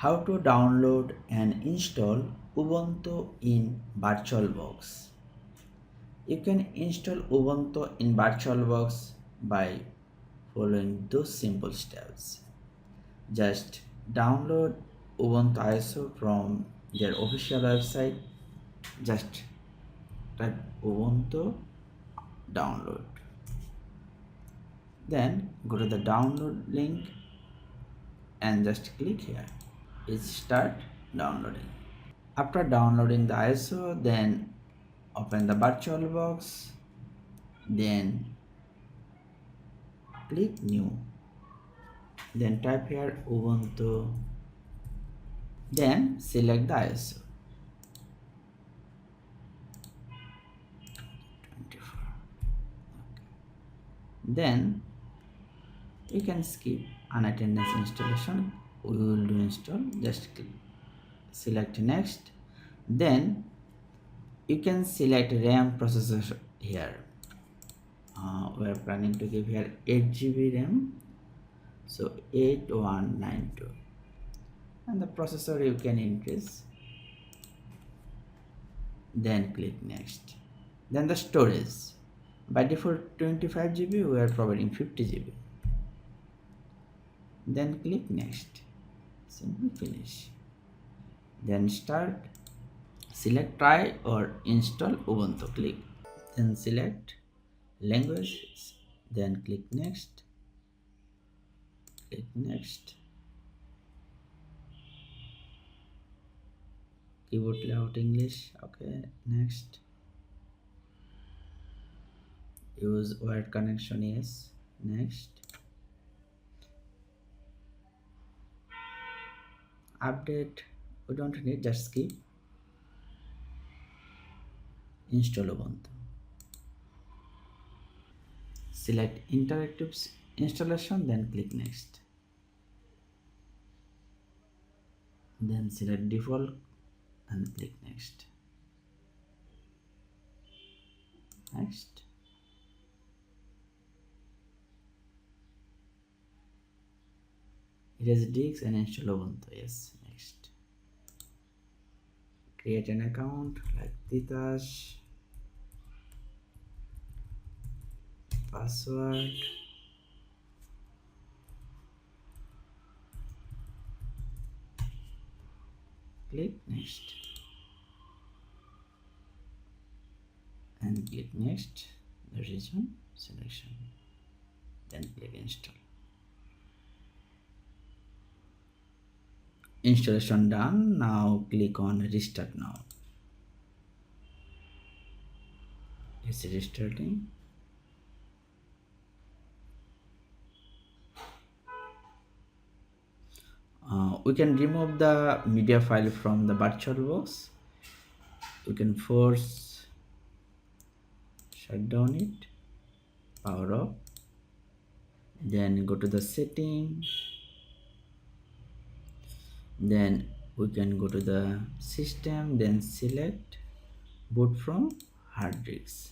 How to download and install Ubuntu in VirtualBox. You can install Ubuntu in VirtualBox by following those simple steps. Just download Ubuntu ISO from their official website. Just type Ubuntu download. Then go to the download link and just click here. It start downloading. After downloading the ISO, then open the VirtualBox, then click new, then type here Ubuntu, then select the ISO 24. Then you can skip unattendance installation. We will do install. Just select next. Then you can select RAM processor here. We are planning to give here 8 GB RAM, so 8192, and the processor you can increase. Then click next. Then the storage, by default 25 GB, we are providing 50 GB. Then click next. Simply finish. Then start. Select try or install Ubuntu. Click. Then select language. Then click next. Click next. Keyboard layout English. Okay. Next. Use wired connection. Yes. Next. Update. We don't need. Just skip. Install Ubuntu. Select interactive installation, then click next. Then select default and click next. Next. Erase disk and install Ubuntu. Yes. Next. Create an account like Titash. Password. Click next. And click next. The region selection. Then click install. Installation done. Now click on restart now. It's restarting. We can remove the media file from the VirtualBox. We can force shut down it, power off, then go to the setting, then we can go to the system, then select boot from hard disk.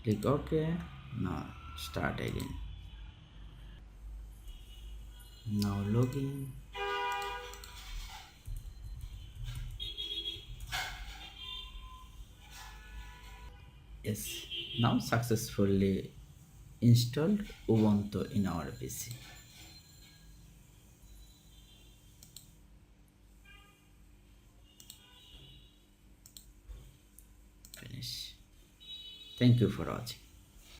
Click OK. Now start again. Now login. Yes, now successfully installed Ubuntu in our PC. Finish. Thank you for watching.